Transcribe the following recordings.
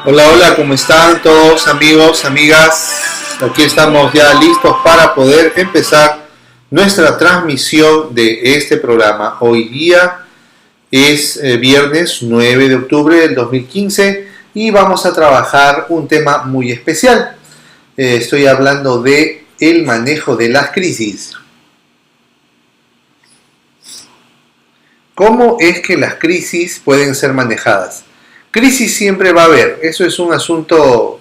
Hola, hola, ¿cómo están todos amigos, amigas? Aquí estamos ya listos para poder empezar nuestra transmisión de este programa. Hoy día es viernes 9 de octubre del 2015 y vamos a trabajar un tema muy especial. Estoy hablando de el manejo de las crisis. ¿Cómo es que las crisis pueden ser manejadas? Crisis siempre va a haber, eso es un asunto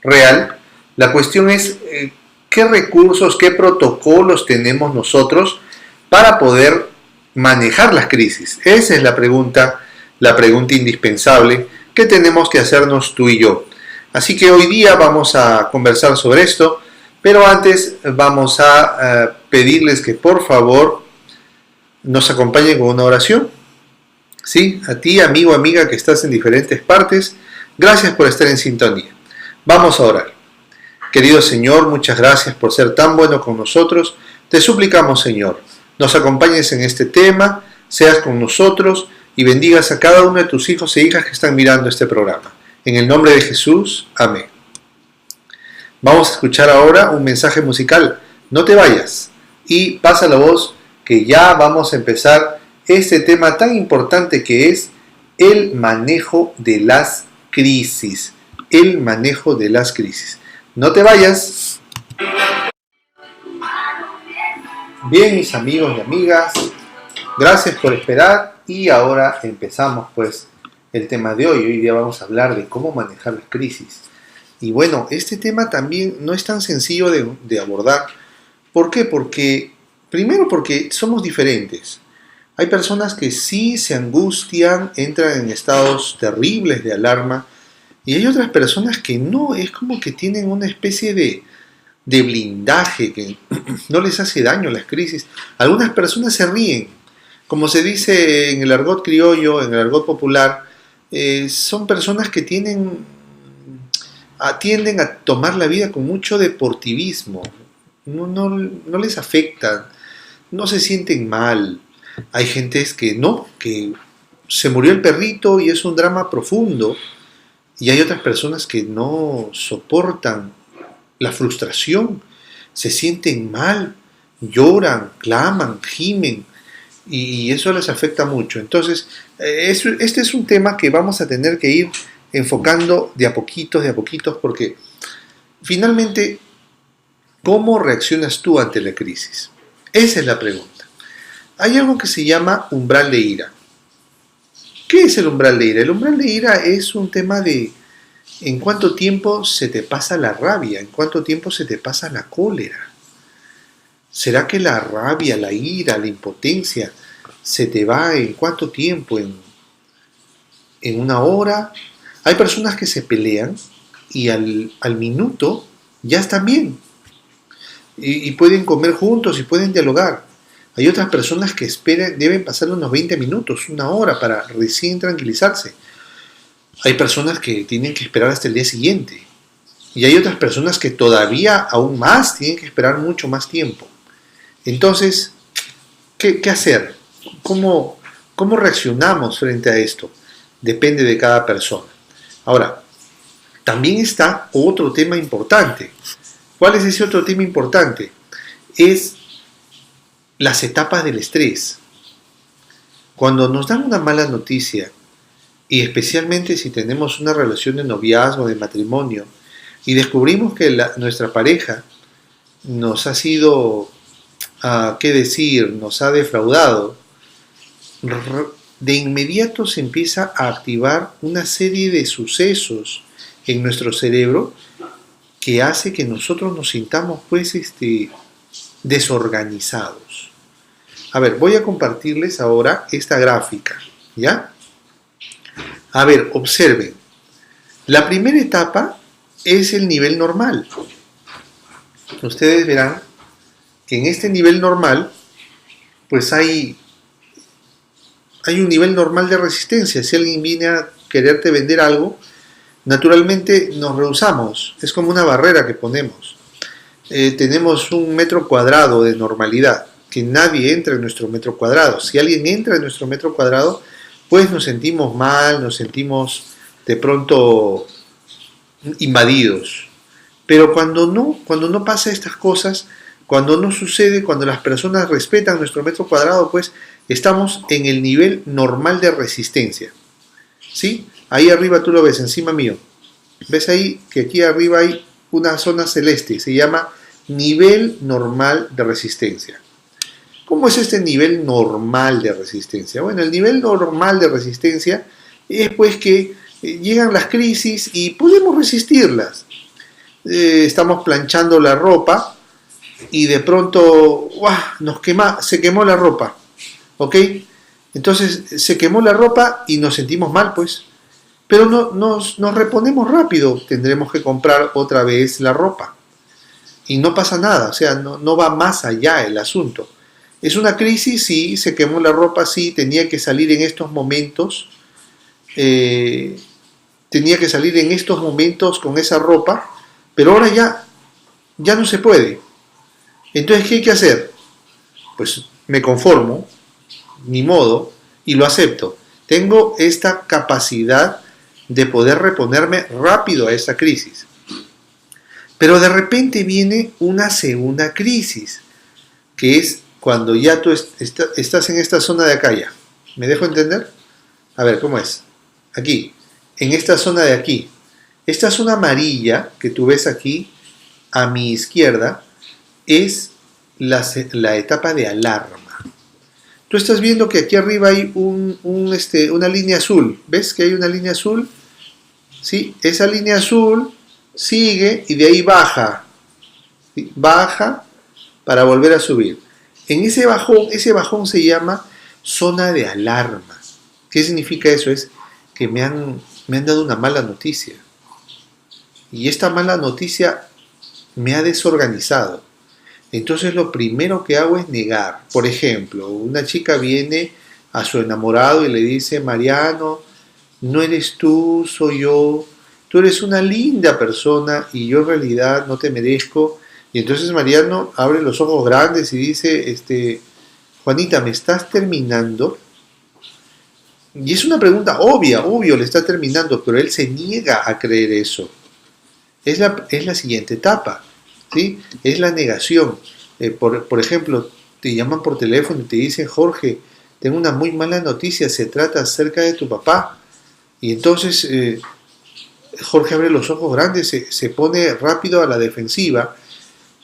real. La cuestión es qué recursos, qué protocolos tenemos nosotros para poder manejar las crisis. Esa es la pregunta indispensable que tenemos que hacernos tú y yo. Así que hoy día vamos a conversar sobre esto, pero antes vamos a pedirles que por favor nos acompañen con una oración. ¿Sí? A ti, amigo, amiga, que estás en diferentes partes, gracias por estar en sintonía. Vamos a orar. Querido Señor, muchas gracias por ser tan bueno con nosotros. Te suplicamos, Señor, nos acompañes en este tema, seas con nosotros y bendigas a cada uno de tus hijos e hijas que están mirando este programa. En el nombre de Jesús, amén. Vamos a escuchar ahora un mensaje musical. No te vayas y pasa la voz que ya vamos a empezar este tema tan importante que es el manejo de las crisis. El manejo de las crisis. No te vayas. Bien, mis amigos y amigas, gracias por esperar y ahora empezamos pues el tema de hoy. Hoy día vamos a hablar de cómo manejar las crisis. Y bueno, este tema también no es tan sencillo de abordar. ¿Por qué? Primero porque somos diferentes. Hay personas que sí se angustian, entran en estados terribles de alarma, y hay otras personas que no, es como que tienen una especie de blindaje que no les hace daño las crisis. Algunas personas se ríen, como se dice en el argot criollo, en el argot popular, son personas que tienden a tomar la vida con mucho deportivismo, no les afecta, no se sienten mal. Hay gentes que no, que se murió el perrito y es un drama profundo. Y hay otras personas que no soportan la frustración, se sienten mal, lloran, claman, gimen, y eso les afecta mucho. Entonces, este es un tema que vamos a tener que ir enfocando de a poquitos, porque finalmente, ¿cómo reaccionas tú ante la crisis? Esa es la pregunta. Hay algo que se llama umbral de ira. ¿Qué es el umbral de ira? El umbral de ira es un tema de en cuánto tiempo se te pasa la rabia, en cuánto tiempo se te pasa la cólera. ¿Será que la rabia, la ira, la impotencia se te va en cuánto tiempo? ¿En una hora? Hay personas que se pelean y al minuto ya están bien. Y pueden comer juntos y pueden dialogar. Hay otras personas que deben pasar unos 20 minutos, una hora para recién tranquilizarse. Hay personas que tienen que esperar hasta el día siguiente. Y hay otras personas que todavía aún más tienen que esperar mucho más tiempo. Entonces, ¿qué hacer? ¿Cómo reaccionamos frente a esto? Depende de cada persona. Ahora, también está otro tema importante. ¿Cuál es ese otro tema importante? Es las etapas del estrés. Cuando nos dan una mala noticia, y especialmente si tenemos una relación de noviazgo, de matrimonio, y descubrimos que nuestra pareja nos ha sido, nos ha defraudado, de inmediato se empieza a activar una serie de sucesos en nuestro cerebro que hace que nosotros nos sintamos pues desorganizados. A ver, voy a compartirles ahora esta gráfica, ¿ya? A ver, observen. La primera etapa es el nivel normal. Ustedes verán que en este nivel normal, pues hay un nivel normal de resistencia. Si alguien viene a quererte vender algo, naturalmente nos rehusamos. Es como una barrera que ponemos. Tenemos 1 metro cuadrado de normalidad, que nadie entra en nuestro metro cuadrado. Si alguien entra en nuestro metro cuadrado, pues nos sentimos mal, nos sentimos de pronto invadidos. Pero cuando no pasa estas cosas, cuando no sucede, cuando las personas respetan nuestro metro cuadrado, pues estamos en el nivel normal de resistencia. ¿Sí? Ahí arriba tú lo ves, encima mío. ¿Ves ahí que aquí arriba hay una zona celeste? Se llama nivel normal de resistencia. ¿Cómo es este nivel normal de resistencia? Bueno, el nivel normal de resistencia es pues que llegan las crisis y podemos resistirlas. Estamos planchando la ropa y de pronto se quemó la ropa, ¿ok? Entonces se quemó la ropa y nos sentimos mal, pues, pero nos reponemos rápido, tendremos que comprar otra vez la ropa y no pasa nada, o sea, no va más allá el asunto. Es una crisis, sí, se quemó la ropa, sí, tenía que salir en estos momentos, con esa ropa, pero ahora ya no se puede. Entonces, ¿qué hay que hacer? Pues me conformo, ni modo, y lo acepto. Tengo esta capacidad de poder reponerme rápido a esa crisis. Pero de repente viene una segunda crisis, que es cuando ya tú estás en esta zona de acá ya. ¿Me dejo entender? A ver, ¿cómo es? Aquí, en esta zona de aquí. Esta zona amarilla que tú ves aquí, a mi izquierda, es la etapa de alarma. Tú estás viendo que aquí arriba hay una línea azul. ¿Ves que hay una línea azul? ¿Sí? Esa línea azul sigue y de ahí baja. ¿Sí? Baja para volver a subir. En ese bajón se llama zona de alarma. ¿Qué significa eso? Es que me han dado una mala noticia. Y esta mala noticia me ha desorganizado. Entonces lo primero que hago es negar. Por ejemplo, una chica viene a su enamorado y le dice: Mariano, no eres tú, soy yo. Tú eres una linda persona y yo en realidad no te merezco. Y entonces Mariano abre los ojos grandes y dice: Juanita, ¿me estás terminando? Y es una pregunta obvio, le está terminando, pero él se niega a creer eso. Es la siguiente etapa, ¿sí? Es la negación. Por ejemplo, te llaman por teléfono y te dicen: Jorge, tengo una muy mala noticia, se trata acerca de tu papá. Y entonces Jorge abre los ojos grandes, se pone rápido a la defensiva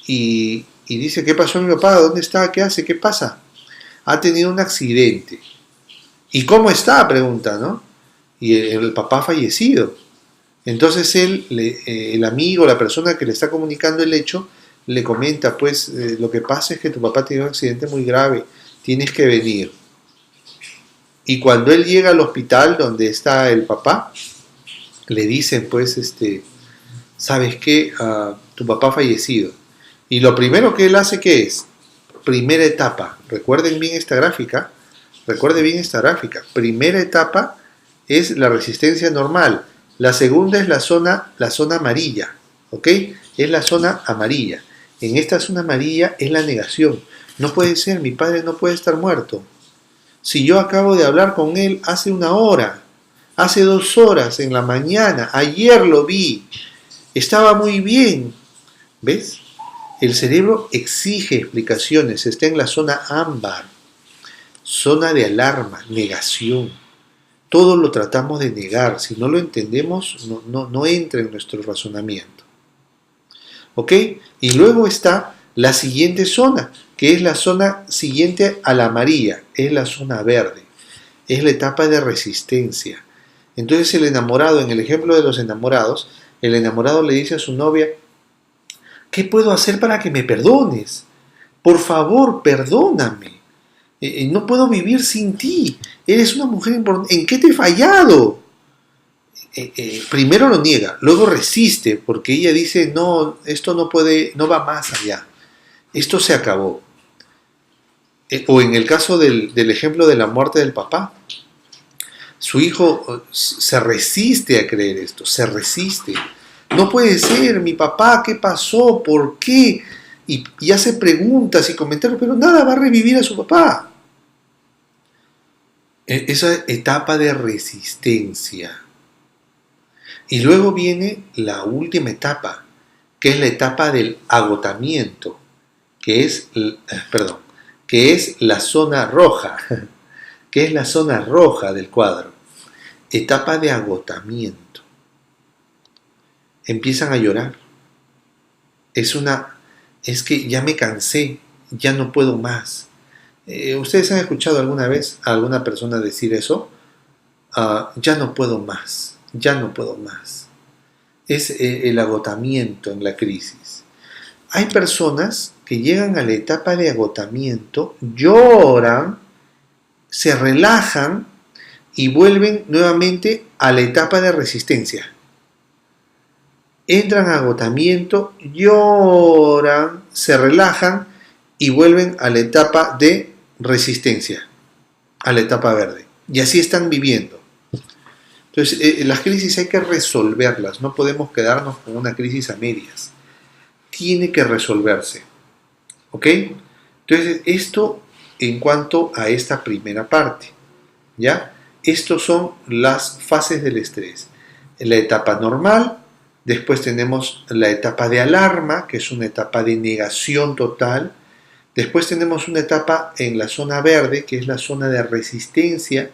y dice: ¿qué pasó a mi papá? ¿Dónde está? ¿Qué hace? ¿Qué pasa? Ha tenido un accidente. ¿Y cómo está? Pregunta, ¿no? Y el papá ha fallecido. Entonces el amigo, la persona que le está comunicando el hecho, le comenta: pues lo que pasa es que tu papá tiene un accidente muy grave, tienes que venir. Y cuando él llega al hospital donde está el papá, le dicen: pues ¿sabes qué? Tu papá ha fallecido. Y lo primero que él hace, ¿qué es? Primera etapa. Recuerden bien esta gráfica. Primera etapa es la resistencia normal. La segunda es la zona amarilla, ¿ok? Es la zona amarilla. En esta zona amarilla es la negación. No puede ser, mi padre no puede estar muerto. Si yo acabo de hablar con él hace 1 hora, hace 2 horas en la mañana, ayer lo vi, estaba muy bien. ¿Ves? El cerebro exige explicaciones, está en la zona ámbar, zona de alarma, negación. Todo lo tratamos de negar. Si no lo entendemos, no entra en nuestro razonamiento. ¿Ok? Y luego está la siguiente zona, que es la zona siguiente a la amarilla, es la zona verde. Es la etapa de resistencia. Entonces el enamorado, en el ejemplo de los enamorados, el enamorado le dice a su novia: ¿qué puedo hacer para que me perdones? Por favor, perdóname. No puedo vivir sin ti. Eres una mujer importante. ¿En qué te he fallado? Primero lo niega, luego resiste, porque ella dice: no, esto no va más allá. Esto se acabó. O en el caso del ejemplo de la muerte del papá, su hijo se resiste a creer esto, se resiste. No puede ser, mi papá, ¿qué pasó? ¿Por qué? Y hace preguntas y comentarios, pero nada va a revivir a su papá. Esa etapa de resistencia. Y luego viene la última etapa, que es la etapa del agotamiento, que es, perdón, que es la zona roja, que es la zona roja del cuadro. Etapa de agotamiento. Empiezan a llorar. Es que ya me cansé, ya no puedo más. ¿Ustedes han escuchado alguna vez a alguna persona decir eso? Ya no puedo más, ya no puedo más. Es el agotamiento en la crisis. Hay personas que llegan a la etapa de agotamiento, lloran, se relajan y vuelven nuevamente a la etapa de resistencia. Entran a agotamiento, lloran, se relajan y vuelven a la etapa de resistencia, a la etapa verde. Y así están viviendo. Entonces, las crisis hay que resolverlas, no podemos quedarnos con una crisis a medias. Tiene que resolverse. ¿Ok? Entonces, esto en cuanto a esta primera parte. ¿Ya? Estos son las fases del estrés. La etapa normal, después tenemos la etapa de alarma, que es una etapa de negación total. Después tenemos una etapa en la zona verde, que es la zona de resistencia,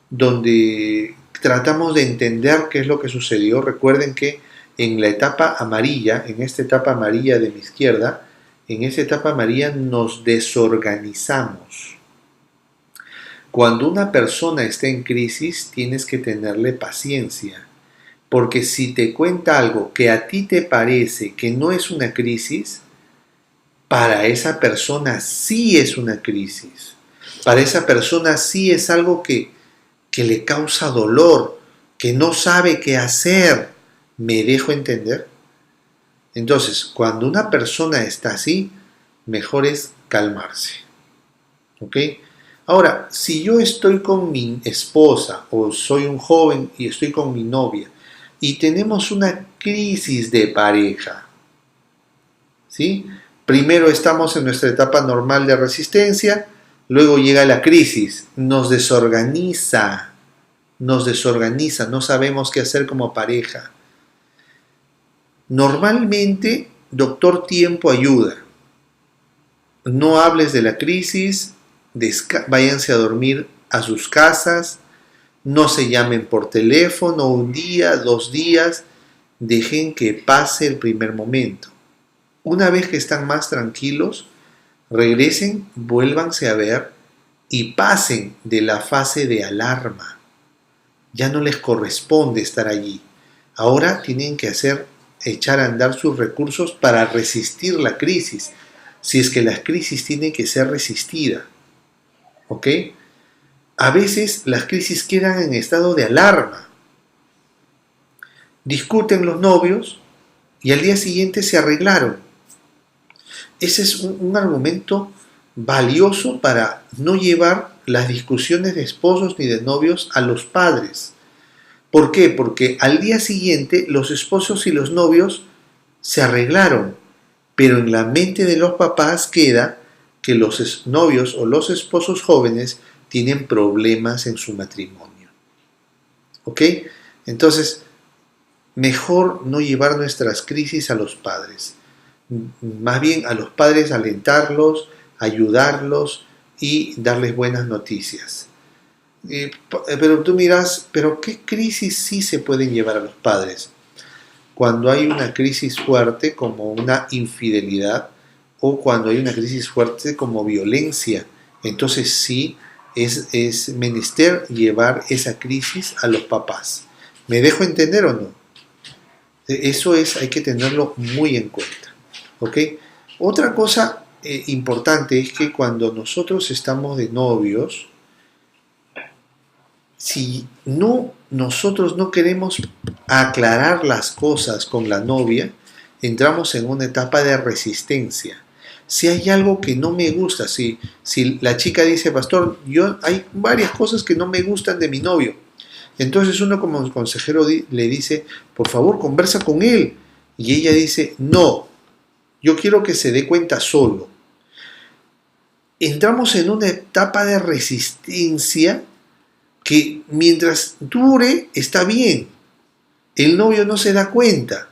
donde tratamos de entender qué es lo que sucedió. Recuerden que en la etapa amarilla, en esta etapa amarilla de mi izquierda, en esta etapa amarilla nos desorganizamos. Cuando una persona está en crisis, tienes que tenerle paciencia, porque si te cuenta algo que a ti te parece que no es una crisis, para esa persona sí es una crisis. Para esa persona sí es algo que le causa dolor, que no sabe qué hacer. ¿Me dejo entender? Entonces, cuando una persona está así, mejor es calmarse. ¿Ok? Ahora, si yo estoy con mi esposa o soy un joven y estoy con mi novia y tenemos una crisis de pareja, ¿sí? Primero estamos en nuestra etapa normal de resistencia, luego llega la crisis, nos desorganiza, no sabemos qué hacer como pareja. Normalmente, doctor tiempo ayuda. No hables de la crisis, váyanse a dormir a sus casas, no se llamen por teléfono un día, 2 días, dejen que pase el primer momento. Una vez que están más tranquilos, regresen, vuélvanse a ver y pasen de la fase de alarma. Ya no les corresponde estar allí. Ahora tienen que echar a andar sus recursos para resistir la crisis, si es que la crisis tiene que ser resistida. ¿Ok? A veces las crisis quedan en estado de alarma. Discuten los novios y al día siguiente se arreglaron. Ese es un argumento valioso para no llevar las discusiones de esposos ni de novios a los padres. ¿Por qué? Porque al día siguiente los esposos y los novios se arreglaron, pero en la mente de los papás queda que los novios o los esposos jóvenes tienen problemas en su matrimonio. ¿Ok? Entonces, mejor no llevar nuestras crisis a los padres. Más bien a los padres alentarlos, ayudarlos y darles buenas noticias. Pero tú miras, ¿pero qué crisis sí se pueden llevar a los padres? Cuando hay una crisis fuerte como una infidelidad o cuando hay una crisis fuerte como violencia, entonces sí es menester llevar esa crisis a los papás. ¿Me dejo entender o no? Eso hay que tenerlo muy en cuenta. ¿Ok? Otra cosa importante es que cuando nosotros estamos de novios, si nosotros no queremos aclarar las cosas con la novia, entramos en una etapa de resistencia. Si hay algo que no me gusta, si la chica dice, pastor, hay varias cosas que no me gustan de mi novio, entonces uno como consejero le dice, por favor, conversa con él. Y ella dice, no, yo quiero que se dé cuenta solo. Entramos en una etapa de resistencia que mientras dure está bien, El novio no se da cuenta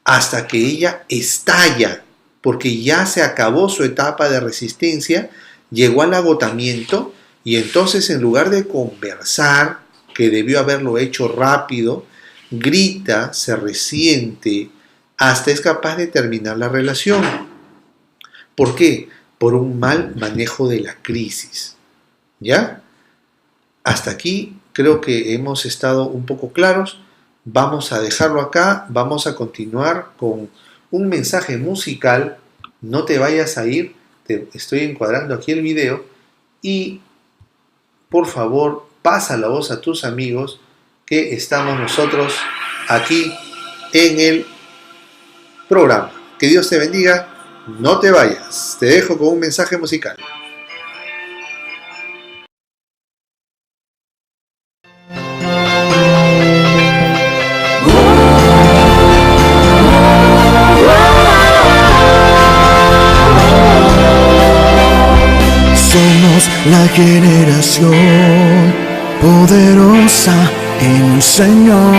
hasta que ella estalla, porque ya se acabó su etapa de resistencia, llegó al agotamiento y entonces en lugar de conversar, que debió haberlo hecho rápido, grita, se resiente, hasta es capaz de terminar la relación. ¿Por qué? Por un mal manejo de la crisis. ¿Ya? Hasta aquí creo que hemos estado un poco claros. Vamos a dejarlo acá, vamos a continuar con un mensaje musical. No te vayas a ir, te estoy encuadrando aquí el video y por favor pasa la voz a tus amigos que estamos nosotros aquí en el programa. Que Dios te bendiga, no te vayas, te dejo con un mensaje musical. Somos la generación poderosa en el Señor.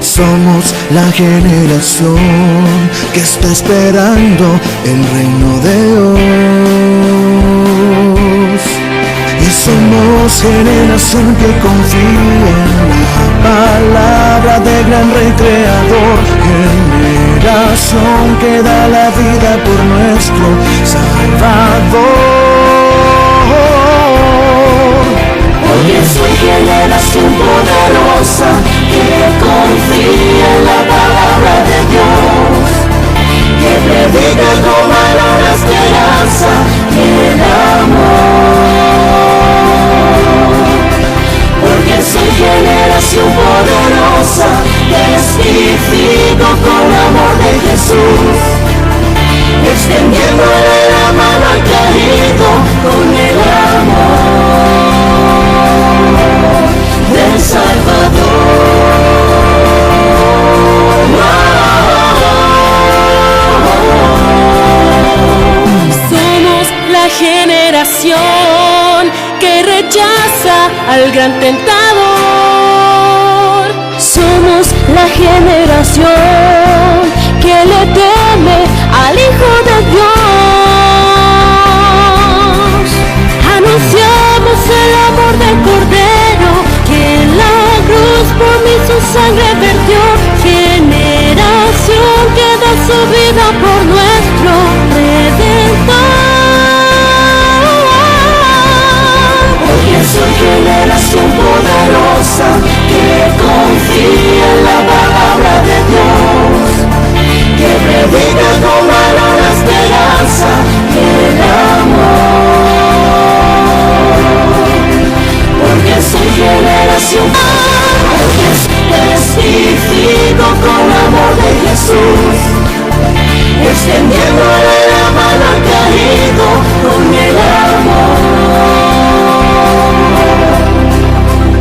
Somos la generación que está esperando el reino de Dios. Y somos generación que confía en la palabra del gran Rey Creador. Generación que da la vida por nuestro Salvador. Porque soy generación poderosa que confía en la palabra de Dios, que predica con valor la esperanza y el amor. Porque soy generación poderosa, testifico con amor de Jesús, extendiéndole la mano al caído con el amor del Salvador. Somos la generación que rechaza al gran tentador. Somos la generación que le teme al Hijo de Dios. Anunciamos el amor del Cordero, que en la cruz por mí su sangre vertió. Generación que da su vida por nuestro Redentor. Porque soy generación poderosa que confía en la palabra de Dios, que predica con valor la esperanza y el amor. Porque soy generación, porque testifico con amor de Jesús, extendiéndole la mano al caído con el amor.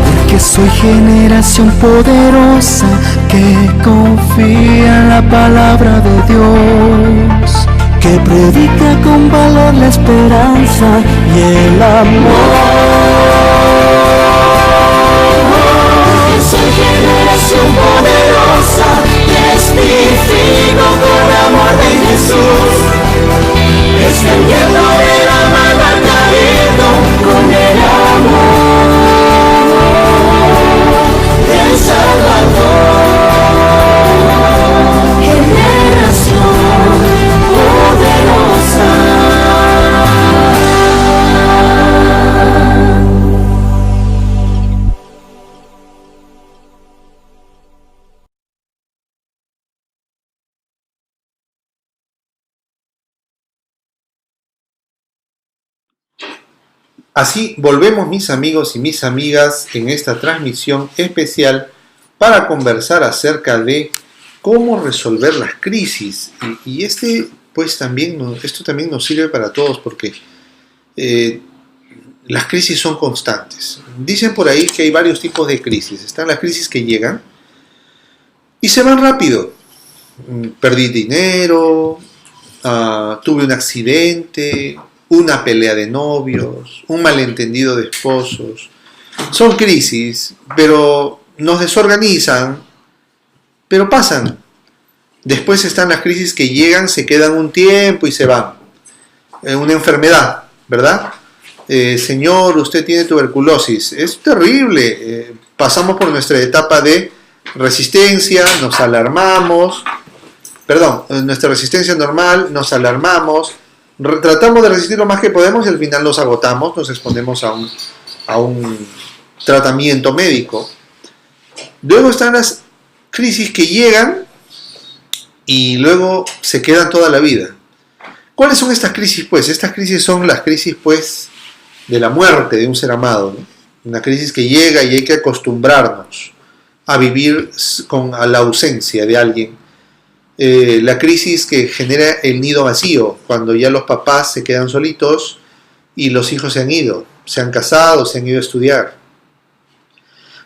Porque soy generación poderosa que confía en la palabra de Dios, que predica con valor la esperanza y el amor. Porque soy generación poderosa, testifico con amor de Jesús, extendiéndole la mano al caído con el amor del Salvador. Generación poderosa. Así volvemos, mis amigos y mis amigas, en esta transmisión especial para conversar acerca de cómo resolver las crisis. Y pues esto también nos sirve para todos, porque las crisis son constantes. Dicen por ahí que hay varios tipos de crisis. Están las crisis que llegan y se van rápido. Perdí dinero, tuve un accidente, una pelea de novios, un malentendido de esposos. Son crisis, pero nos desorganizan, pero pasan. Después están las crisis que llegan, se quedan un tiempo y se van. Una enfermedad, ¿verdad? Señor, usted tiene tuberculosis. Es terrible. Pasamos por nuestra etapa de resistencia, nos alarmamos. Perdón, nuestra resistencia normal, nos alarmamos. Tratamos de resistir lo más que podemos y al final nos agotamos, nos exponemos a un tratamiento médico. Luego están las crisis que llegan y luego se quedan toda la vida. ¿Cuáles son estas crisis? Pues estas crisis son las crisis pues de la muerte de un ser amado, ¿no? Una crisis que llega y hay que acostumbrarnos a vivir a la ausencia de alguien. La crisis que genera el nido vacío, cuando ya los papás se quedan solitos y los hijos se han ido, se han casado, se han ido a estudiar.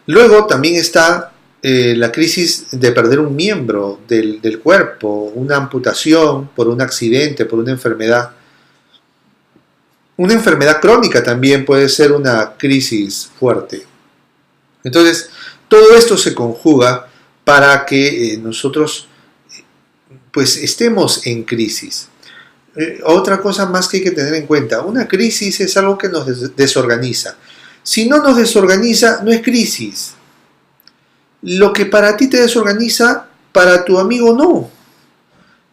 Luego también está la crisis de perder un miembro del cuerpo, una amputación por un accidente, por una enfermedad. Una enfermedad crónica también puede ser una crisis fuerte. Entonces, todo esto se conjuga para que nosotros pues estemos en crisis. Otra cosa más que hay que tener en cuenta, una crisis es algo que nos desorganiza. Si no nos desorganiza, no es crisis. Lo que para ti te desorganiza, para tu amigo no.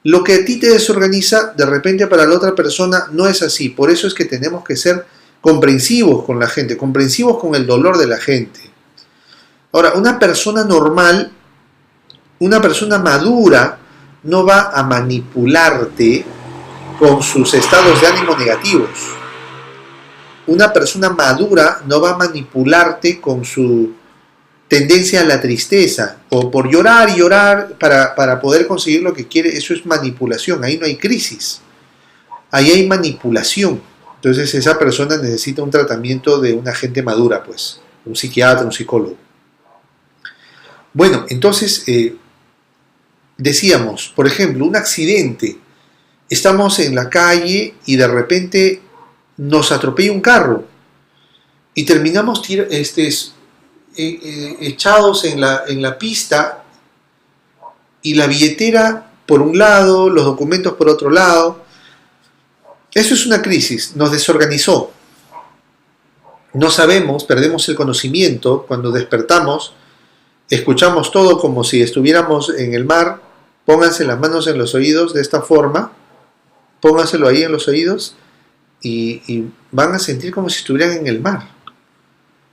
Lo que a ti te desorganiza, de repente para la otra persona no es así. Por eso es que tenemos que ser comprensivos con la gente, comprensivos con el dolor de la gente. Ahora, una persona normal, una persona madura, no va a manipularte con sus estados de ánimo negativos. Una persona madura no va a manipularte con su tendencia a la tristeza o por llorar y llorar para poder conseguir lo que quiere. Eso es manipulación, ahí no hay crisis, ahí hay manipulación. Entonces esa persona necesita un tratamiento de una gente madura, pues, un psiquiatra, un psicólogo. Bueno, entonces decíamos, por ejemplo, un accidente. Estamos en la calle y de repente nos atropella un carro y terminamos echados en la pista y la billetera por un lado, los documentos por otro lado. Eso es una crisis, nos desorganizó. No sabemos, perdemos el conocimiento. Cuando despertamos, escuchamos todo como si estuviéramos en el mar. Pónganse las manos en los oídos de esta forma, pónganselo ahí en los oídos y van a sentir como si estuvieran en el mar.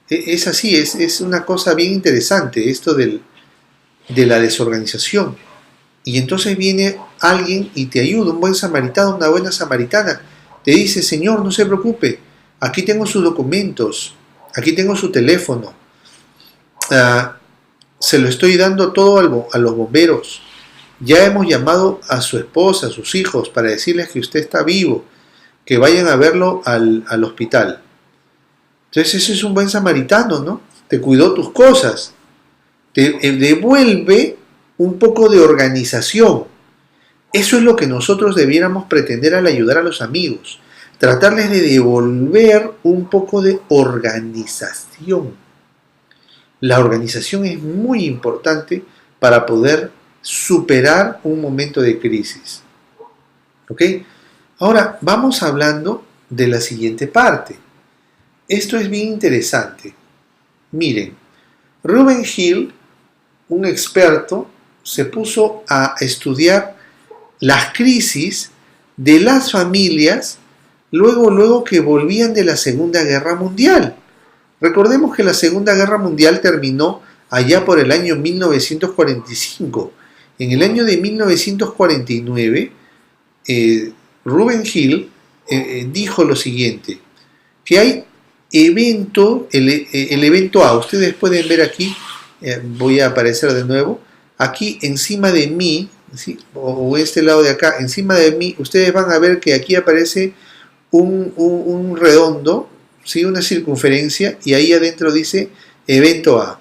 Es así, es una cosa bien interesante esto de la desorganización. Y entonces viene alguien y te ayuda, un buen samaritano, una buena samaritana. Te dice, Señor, no se preocupe, aquí tengo sus documentos, aquí tengo su teléfono. Se lo estoy dando todo a los bomberos. Ya hemos llamado a su esposa, a sus hijos, para decirles que usted está vivo, que vayan a verlo al hospital. Entonces ese es un buen samaritano, ¿no? Te cuidó tus cosas, te devuelve un poco de organización. Eso es lo que nosotros debiéramos pretender al ayudar a los amigos, tratarles de devolver un poco de organización. La organización es muy importante para poder superar un momento de crisis. ¿Ok? Ahora vamos hablando de la siguiente parte. Esto es bien interesante. Miren, Rubén Hill, un experto, se puso a estudiar las crisis de las familias luego que volvían de la Segunda Guerra Mundial. Recordemos que la Segunda Guerra Mundial terminó allá por el año 1945. En el año de 1949, Rubén Hill dijo lo siguiente, que hay el evento A. Ustedes pueden ver aquí, voy a aparecer de nuevo, aquí encima de mí, ¿sí? o este lado de acá, encima de mí, ustedes van a ver que aquí aparece un redondo, ¿sí? Una circunferencia, y ahí adentro dice evento A.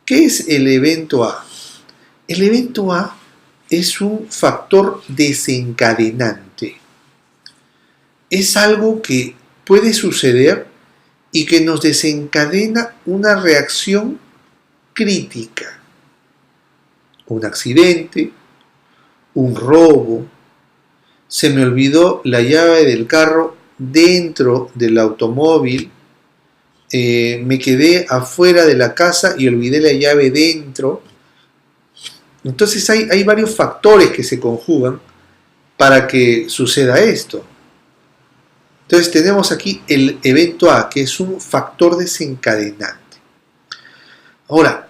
¿Qué es el evento A? El evento A es un factor desencadenante. Es algo que puede suceder y que nos desencadena una reacción crítica. Un accidente, un robo, se me olvidó la llave del carro dentro del automóvil, me quedé afuera de la casa y olvidé la llave dentro. Entonces hay varios factores que se conjugan para que suceda esto. Entonces tenemos aquí el evento A, que es un factor desencadenante. Ahora,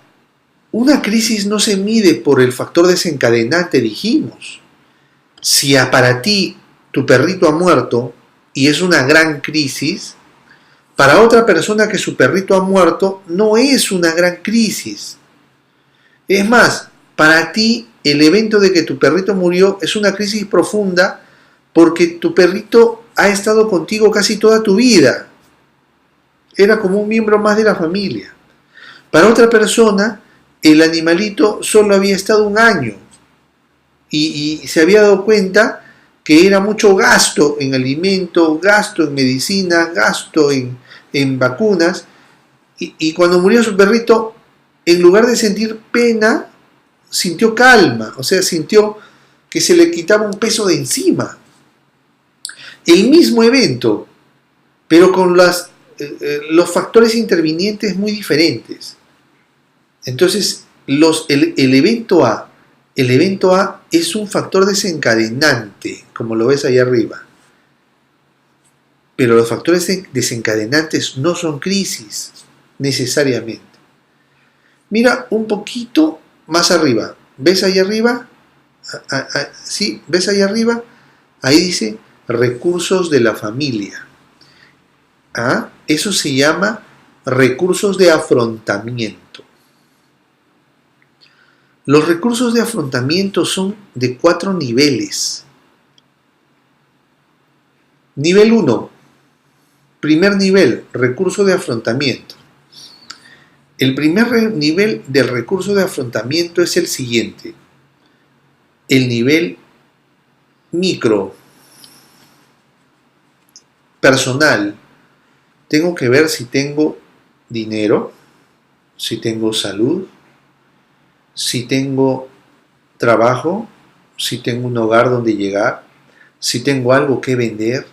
una crisis no se mide por el factor desencadenante, dijimos. Si para ti tu perrito ha muerto y es una gran crisis, para otra persona que su perrito ha muerto no es una gran crisis. Es más, para ti el evento de que tu perrito murió es una crisis profunda porque tu perrito ha estado contigo casi toda tu vida. Era como un miembro más de la familia. Para otra persona, el animalito solo había estado un año y se había dado cuenta que era mucho gasto en alimento, gasto en medicina, gasto en vacunas. Y cuando murió su perrito, en lugar de sentir pena, sintió calma, o sea, sintió que se le quitaba un peso de encima. El mismo evento, pero con los factores intervinientes muy diferentes. Entonces, el evento A es un factor desencadenante, como lo ves ahí arriba. Pero los factores desencadenantes no son crisis, necesariamente. Mira un poquito más arriba. ¿Ves ahí arriba? ¿Sí? ¿Ves ahí arriba? Ahí dice recursos de la familia. Eso se llama recursos de afrontamiento. Los recursos de afrontamiento son de 4 niveles. Nivel 1. Primer nivel, recurso de afrontamiento. El primer nivel del recurso de afrontamiento es el siguiente. El nivel micro, personal. Tengo que ver si tengo dinero, si tengo salud, si tengo trabajo, si tengo un hogar donde llegar, si tengo algo que vender,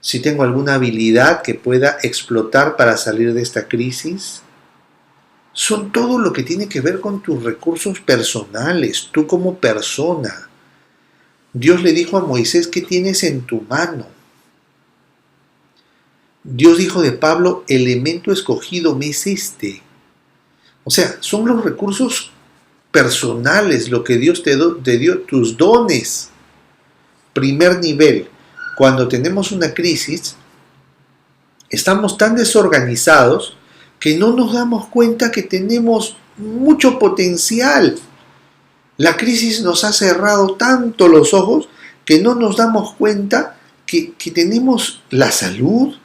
si tengo alguna habilidad que pueda explotar para salir de esta crisis. Son todo lo que tiene que ver con tus recursos personales, tú como persona. Dios le dijo a Moisés, ¿qué tienes en tu mano? Dios dijo de Pablo, el elemento escogido me es este. O sea, son los recursos personales, lo que Dios te dio, tus dones. Primer nivel, cuando tenemos una crisis, estamos tan desorganizados que no nos damos cuenta que tenemos mucho potencial. La crisis nos ha cerrado tanto los ojos que no nos damos cuenta que tenemos la salud,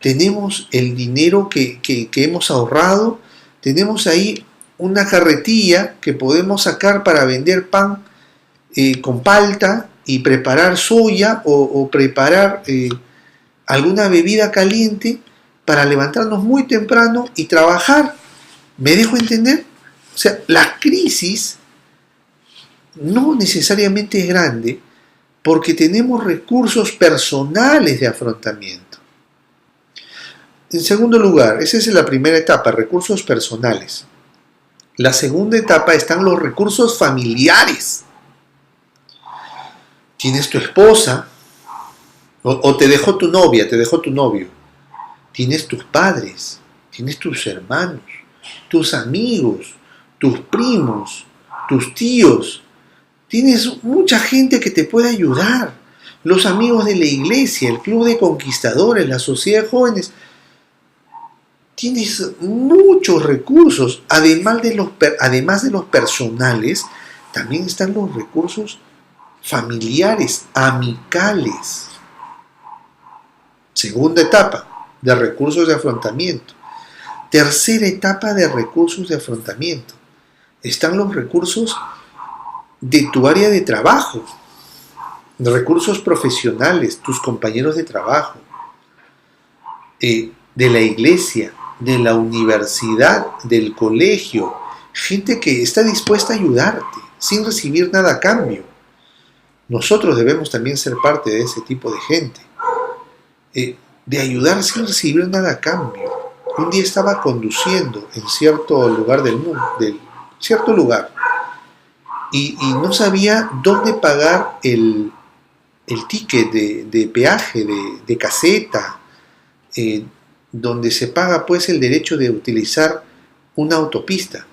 tenemos el dinero que hemos ahorrado, tenemos ahí una carretilla que podemos sacar para vender pan con palta y preparar soya o preparar alguna bebida caliente para levantarnos muy temprano y trabajar. ¿Me dejo entender? O sea, la crisis no necesariamente es grande porque tenemos recursos personales de afrontamiento. En segundo lugar, esa es la primera etapa, recursos personales. La segunda etapa están los recursos familiares. Tienes tu esposa, o te dejó tu novia, te dejó tu novio. Tienes tus padres, tienes tus hermanos, tus amigos, tus primos, tus tíos. Tienes mucha gente que te puede ayudar. Los amigos de la iglesia, el club de conquistadores, la sociedad de jóvenes. Tienes muchos recursos. Además de los personales, también están los recursos familiares, amicales. Segunda etapa de recursos de afrontamiento. Tercera etapa de recursos de afrontamiento. Están los recursos de tu área de trabajo, recursos profesionales, tus compañeros de trabajo, de la iglesia, de la universidad, del colegio, gente que está dispuesta a ayudarte sin recibir nada a cambio. Nosotros debemos también ser parte de ese tipo de gente, de ayudar sin recibir nada a cambio. Un día estaba conduciendo en cierto lugar del mundo, cierto lugar, y no sabía dónde pagar el ticket de peaje, de caseta, donde se paga pues el derecho de utilizar una autopista.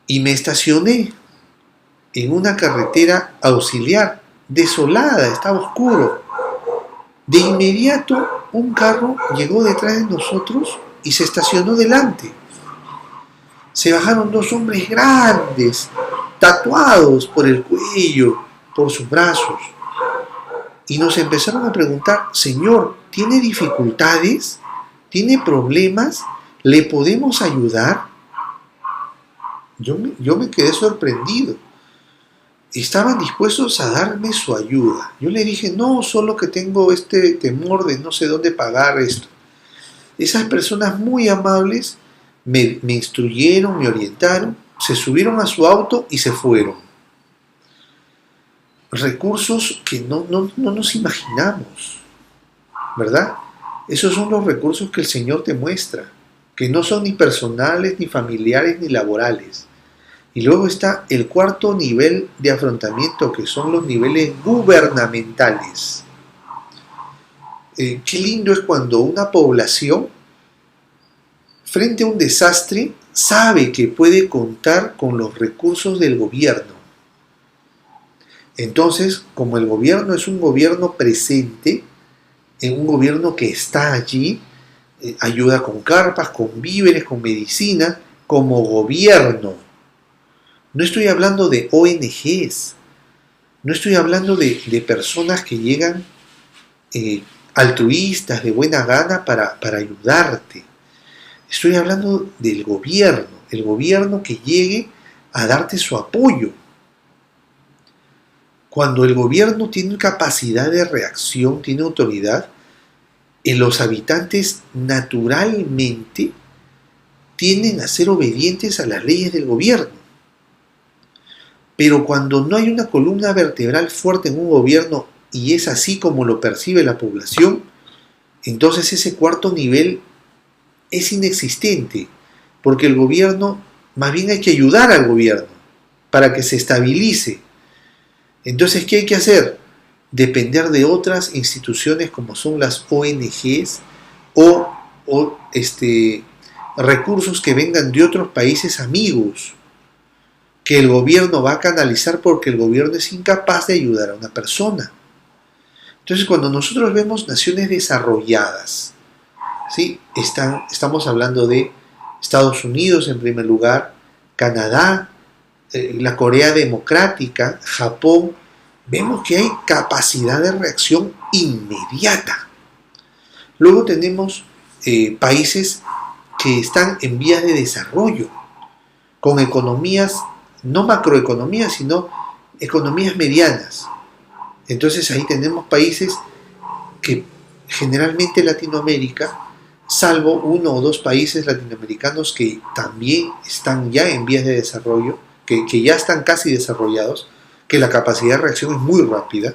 Y me estacioné en una carretera auxiliar, desolada, estaba oscuro. De inmediato un carro llegó detrás de nosotros y se estacionó delante. Se bajaron dos hombres grandes, tatuados por el cuello, por sus brazos, y nos empezaron a preguntar: Señor, ¿tiene dificultades? ¿Tiene problemas? ¿Le podemos ayudar? Yo me quedé sorprendido. Estaban dispuestos a darme su ayuda. Yo le dije: no, solo que tengo este temor de no sé dónde pagar esto. Esas personas muy amables me instruyeron, me orientaron, se subieron a su auto y se fueron. Recursos que no nos imaginamos, ¿verdad? Esos son los recursos que el Señor te muestra, que no son ni personales, ni familiares, ni laborales. Y luego está el cuarto nivel de afrontamiento, que son los niveles gubernamentales. Qué lindo es cuando una población, frente a un desastre, sabe que puede contar con los recursos del gobierno. Entonces, como el gobierno es un gobierno presente, un gobierno que está allí, ayuda con carpas, con víveres, con medicina, como gobierno. No estoy hablando de ONGs, no estoy hablando de personas que llegan altruistas, de buena gana para ayudarte. Estoy hablando del gobierno, el gobierno que llegue a darte su apoyo. Cuando el gobierno tiene capacidad de reacción, tiene autoridad, los habitantes naturalmente tienden a ser obedientes a las leyes del gobierno. Pero cuando no hay una columna vertebral fuerte en un gobierno y es así como lo percibe la población, entonces ese cuarto nivel es inexistente, porque el gobierno, más bien hay que ayudar al gobierno para que se estabilice. Entonces, ¿qué hay que hacer? Depender de otras instituciones como son las ONGs o recursos que vengan de otros países amigos, que el gobierno va a canalizar porque el gobierno es incapaz de ayudar a una persona. Entonces, cuando nosotros vemos naciones desarrolladas, ¿sí? Estamos hablando de Estados Unidos en primer lugar, Canadá, la Corea Democrática, Japón, vemos que hay capacidad de reacción inmediata. Luego tenemos países que están en vías de desarrollo, con economías, no macroeconomías, sino economías medianas. Entonces ahí tenemos países que generalmente Latinoamérica, salvo uno o dos países latinoamericanos que también están ya en vías de desarrollo, que ya están casi desarrollados, que la capacidad de reacción es muy rápida,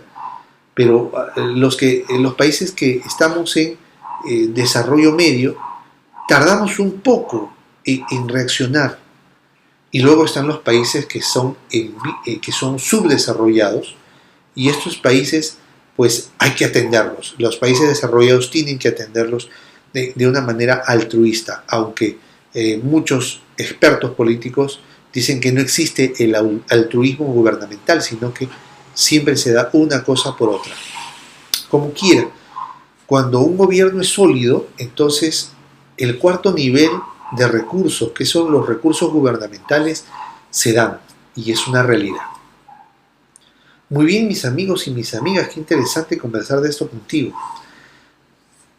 pero los países que estamos en desarrollo medio, tardamos un poco en reaccionar. Y luego están los países que son subdesarrollados, y estos países pues hay que atenderlos. Los países desarrollados tienen que atenderlos de una manera altruista, aunque muchos expertos políticos dicen que no existe el altruismo gubernamental, sino que siempre se da una cosa por otra. Como quiera, cuando un gobierno es sólido, entonces el cuarto nivel de recursos, que son los recursos gubernamentales, se dan, y es una realidad. Muy bien, mis amigos y mis amigas, qué interesante conversar de esto contigo.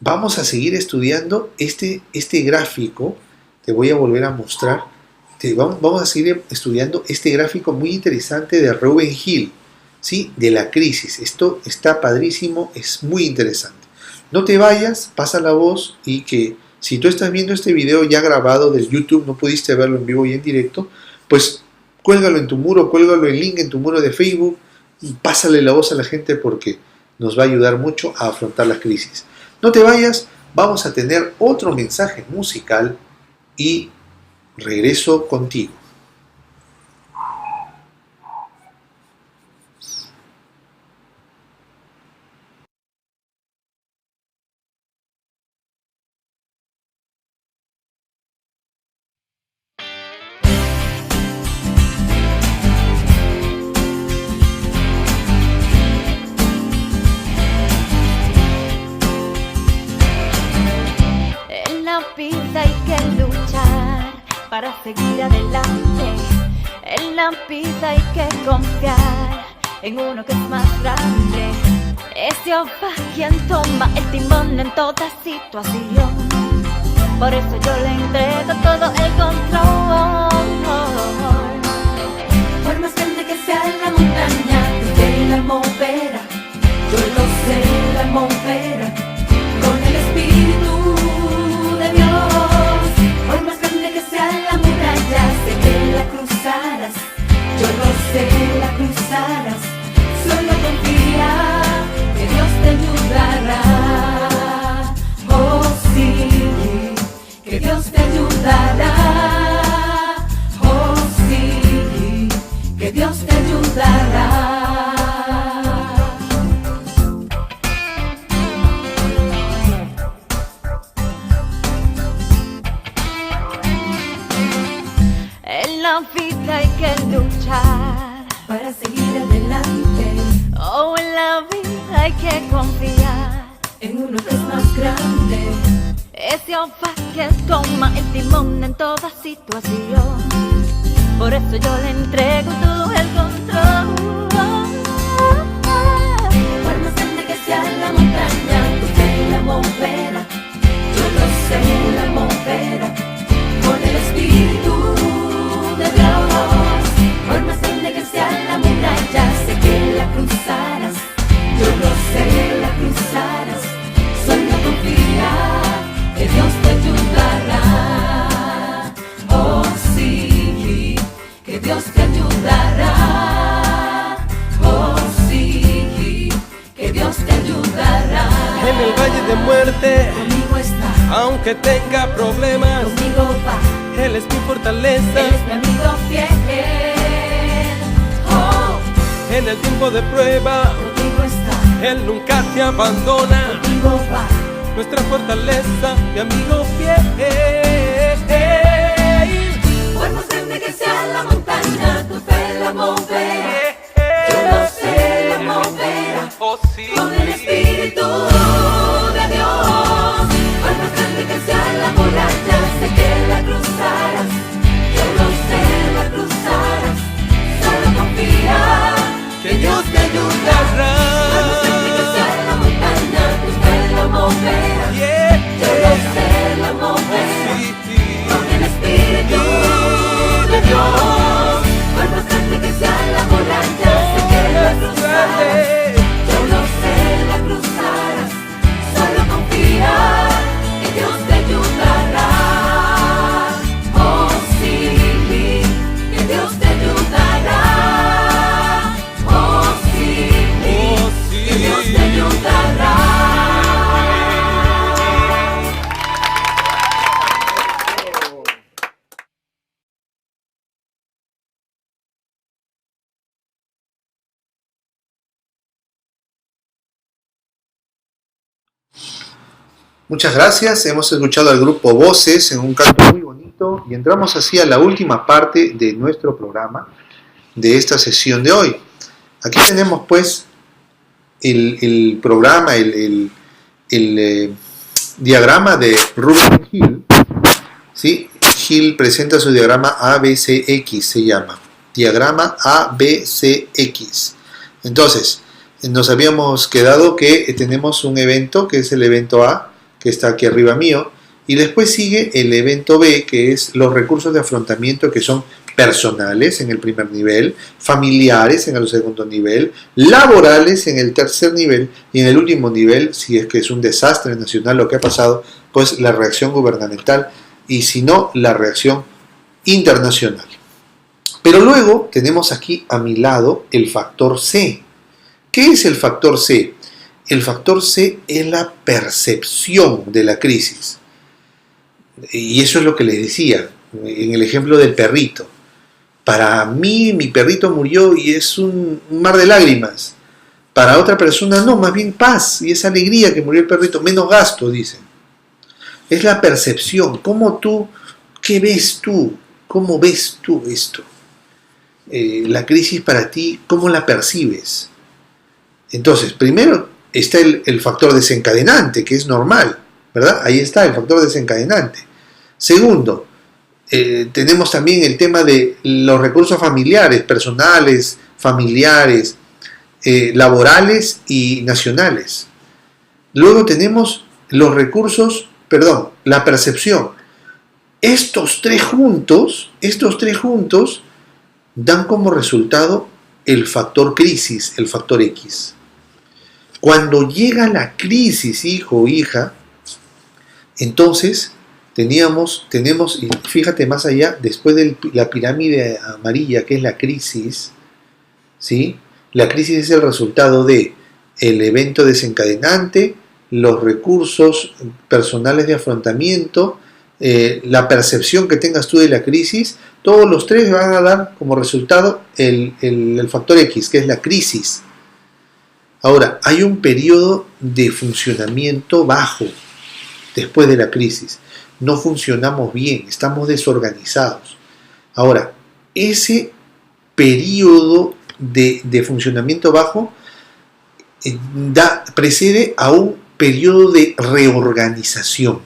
Vamos a seguir estudiando este gráfico. Te voy a volver a mostrar. Vamos a seguir estudiando este gráfico muy interesante de Reuben Hill, ¿sí? De la crisis. Esto está padrísimo, es muy interesante. No te vayas, pasa la voz y que Si tú estás viendo este video ya grabado del YouTube, no pudiste verlo en vivo y en directo, pues cuélgalo en tu muro, cuélgalo el link en tu muro de Facebook y pásale la voz a la gente porque nos va a ayudar mucho a afrontar las crisis. No te vayas, vamos a tener otro mensaje musical y regreso contigo. En la vida hay que luchar para seguir adelante. En la vida hay que confiar en uno que es más grande. Es Jehová quien toma el timón en toda situación. Por eso yo le entrego todo el control. Por más grande que sea la montaña, Él la moverá. Yo lo sé, la moverá con el Espíritu de Dios. Por más grande que sea la muralla, sé que la cruzarás. Yo lo sé, la cruzarás. Solo confía que Dios te ayudará. Oh sí, que Dios te ayudará. Oh sí, que Dios te ayudará. En la vida hay que luchar para seguir adelante. Oh, en la vida hay que confiar en uno que es más grande. Es Jehová que toma el timón en toda situación. Por eso yo le entrego todo el control. Por más grande que sea la montaña, Él la moverá. Yo lo sé, la moverá con el Espíritu de Dios. Por más grande que sea la muralla, sé que la cruzarás. Yo lo sé, la cruzarás. Solo confía que Dios te ayudará. Oh sí, que Dios te ayudará. Oh sí, que Dios te ayudará. En el valle de muerte, Conmigo está, aunque tenga problemas, conmigo va. Él es mi fortaleza. Él es mi amigo fiel. Oh, En el tiempo de prueba, conmigo está, Él nunca te abandona. conmigo va. Nuestra fortaleza, mi amigo fiel. Por más grande que sea la montaña, tu fe la moverá. Yo lo sé, la moverá Oh sí, con el Espíritu de Dios. Por más grande que sea la muralla, sé que la cruzarás. Yo lo sé, la cruzarás. Solo confía que Dios te ayudará. Por más grande que sea la montaña, tu fe la moverá. Yeah. Yo lo sé, la moverá Sí. con el Espíritu de Dios. Por más grande que sea la muralla, sé que la cruzarás. Yo lo sé, la cruzarás. Solo confía que Dios te ayudará. Oh sí, que Dios te ayudará. Oh sí, que Dios te ayudará. Muchas gracias, hemos escuchado al grupo Voces en un canto muy bonito y entramos así a la última parte de nuestro programa, de esta sesión de hoy. Aquí tenemos pues el programa, el diagrama de Rubén Hill, ¿sí? Hill presenta su diagrama ABCX, se llama, diagrama ABCX. Entonces, nos habíamos quedado que tenemos un evento que es el evento A, que está aquí arriba mío, y después sigue el evento B, que es los recursos de afrontamiento que son personales en el primer nivel, familiares en el segundo nivel, laborales en el tercer nivel y en el último nivel, si es que es un desastre nacional lo que ha pasado, pues la reacción gubernamental y si no, la reacción internacional. Pero luego tenemos aquí a mi lado el factor C. ¿Qué es el factor C? El factor C es la percepción de la crisis. Y eso es lo que les decía en el ejemplo del perrito. Para mí, mi perrito murió y es un mar de lágrimas. Para otra persona, no, más bien paz y esa alegría que murió el perrito, menos gasto, dicen. Es la percepción. ¿Qué ves tú? ¿Cómo ves tú esto? La crisis para ti, ¿cómo la percibes? Entonces, primero está el factor desencadenante, que es normal, ¿verdad? Ahí está el factor desencadenante. Segundo, tenemos también el tema de los recursos familiares, personales, familiares, laborales y nacionales. Luego tenemos los recursos, la percepción. Estos tres juntos dan como resultado el factor crisis, el factor X. Cuando llega la crisis, hijo o hija, entonces tenemos, y fíjate más allá, después de la pirámide amarilla, que es la crisis, ¿sí? La crisis es el resultado de el evento desencadenante, los recursos personales de afrontamiento, la percepción que tengas tú de la crisis. Todos los tres van a dar como resultado el factor X, que es la crisis. Ahora, hay un periodo de funcionamiento bajo después de la crisis. No funcionamos bien, estamos desorganizados. Ahora, ese periodo de funcionamiento bajo precede a un periodo de reorganización.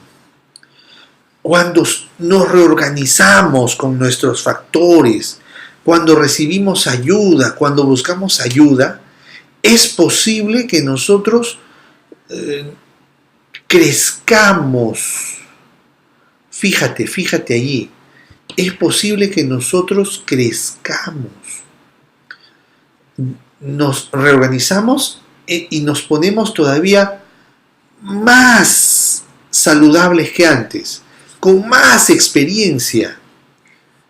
Cuando nos reorganizamos con nuestros factores, cuando recibimos ayuda, cuando buscamos ayuda, es posible que nosotros crezcamos. Fíjate allí. Es posible que nosotros crezcamos. Nos reorganizamos y nos ponemos todavía más saludables que antes, con más experiencia.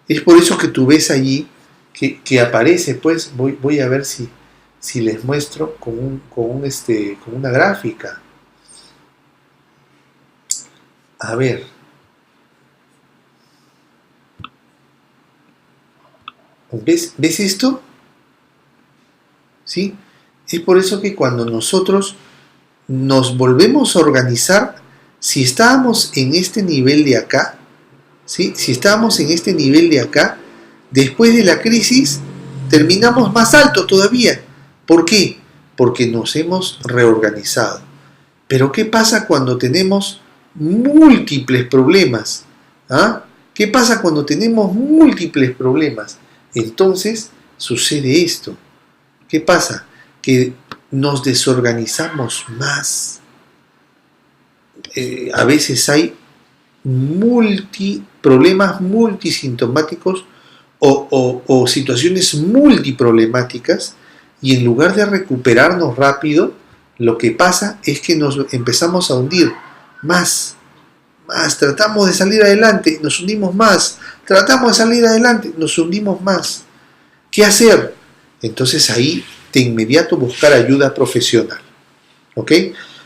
Es por eso que tú ves allí que aparece, pues voy a ver si les muestro con una gráfica. A ver. ¿Ves esto? ¿Sí? Es por eso que cuando nosotros nos volvemos a organizar, si estábamos en este nivel de acá, ¿sí? Si estábamos en este nivel de acá, después de la crisis, terminamos más alto todavía. ¿Por qué? Porque nos hemos reorganizado. Pero ¿qué pasa cuando tenemos múltiples problemas? ¿Ah? ¿Qué pasa cuando tenemos múltiples problemas? Entonces sucede esto. ¿Qué pasa? Que nos desorganizamos más. A veces hay problemas multisintomáticos o situaciones multiproblemáticas, y en lugar de recuperarnos rápido, lo que pasa es que nos empezamos a hundir más. Tratamos de salir adelante, nos hundimos más. Tratamos de salir adelante, nos hundimos más. ¿Qué hacer? Entonces ahí de inmediato buscar ayuda profesional. ¿Ok?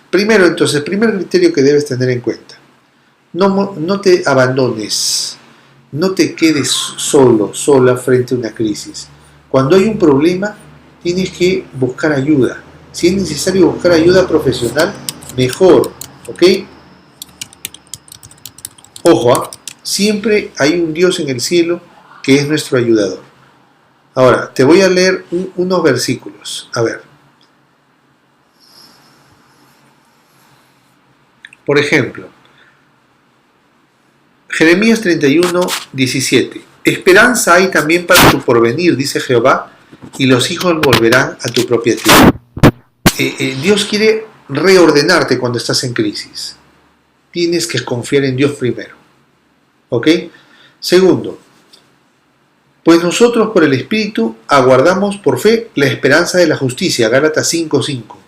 Primero, entonces, el primer criterio que debes tener en cuenta: no te abandones, no te quedes sola frente a una crisis. Cuando hay un problema, tienes que buscar ayuda. Si es necesario buscar ayuda profesional, mejor. ¿Ok? Ojo, siempre hay un Dios en el cielo que es nuestro ayudador. Ahora, te voy a leer unos versículos. A ver. Por ejemplo, Jeremías 31, 17. Esperanza hay también para tu porvenir, dice Jehová, y los hijos volverán a tu propia tierra. Dios quiere reordenarte cuando estás en crisis. Tienes que confiar en Dios primero. ¿Ok? Segundo, Pues nosotros por el Espíritu aguardamos por fe la esperanza de la justicia, Gálatas 5:5.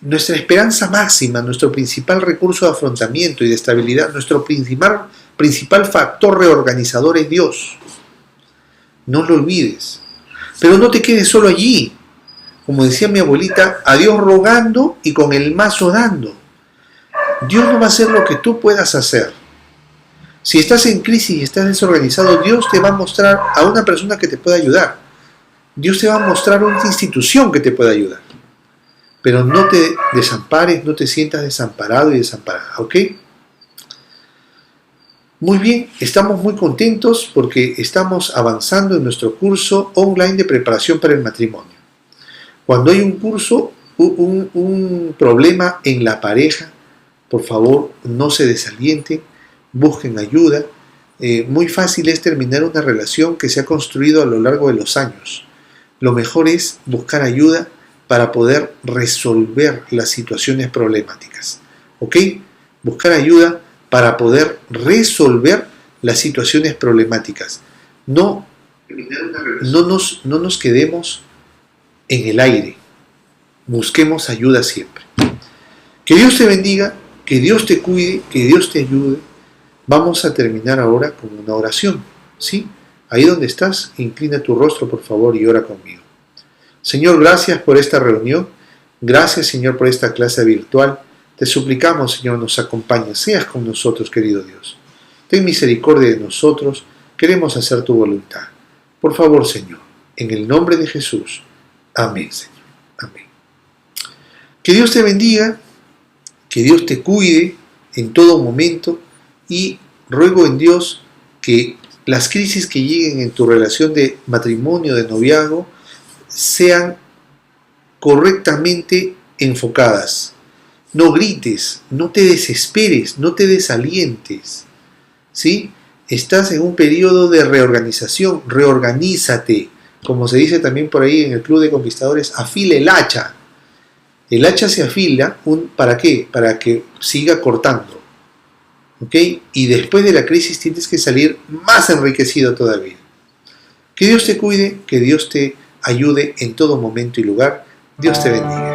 Nuestra esperanza máxima, nuestro principal recurso de afrontamiento y de estabilidad, nuestro principal factor reorganizador es Dios. No lo olvides. Pero no te quedes solo allí. Como decía mi abuelita, a Dios rogando y con el mazo dando. Dios no va a hacer lo que tú puedas hacer. Si estás en crisis y estás desorganizado, Dios te va a mostrar a una persona que te pueda ayudar. Dios te va a mostrar una institución que te pueda ayudar. Pero no te desampares, no te sientas desamparado y desamparada, ¿ok? Muy bien, estamos muy contentos porque estamos avanzando en nuestro curso online de preparación para el matrimonio. Cuando hay un curso, un problema en la pareja, por favor, no se desalienten, busquen ayuda. Muy fácil es terminar una relación que se ha construido a lo largo de los años. Lo mejor es buscar ayuda para poder resolver las situaciones problemáticas. ¿Ok? Buscar ayuda para poder resolver las situaciones problemáticas. No nos quedemos en el aire. Busquemos ayuda siempre. Que Dios te bendiga, que Dios te cuide, que Dios te ayude. Vamos a terminar ahora con una oración, ¿sí? Ahí donde estás, inclina tu rostro, por favor, y ora conmigo. Señor, gracias por esta reunión. Gracias, Señor, por esta clase virtual. Te suplicamos, Señor, nos acompañes. Seas con nosotros, querido Dios. Ten misericordia de nosotros. Queremos hacer tu voluntad. Por favor, Señor, en el nombre de Jesús. Amén, Señor. Amén. Que Dios te bendiga, que Dios te cuide en todo momento y ruego en Dios que las crisis que lleguen en tu relación de matrimonio, de noviazgo, sean correctamente enfocadas. No grites, no te desesperes, no te desalientes, ¿sí? Estás en un periodo de reorganización, reorganízate. Como se dice también por ahí en el Club de Conquistadores, afila el hacha. El hacha se afila, ¿para qué? Para que siga cortando. ¿Ok? Y después de la crisis tienes que salir más enriquecido todavía. Que Dios te cuide, que Dios te ayude en todo momento y lugar. Dios te bendiga.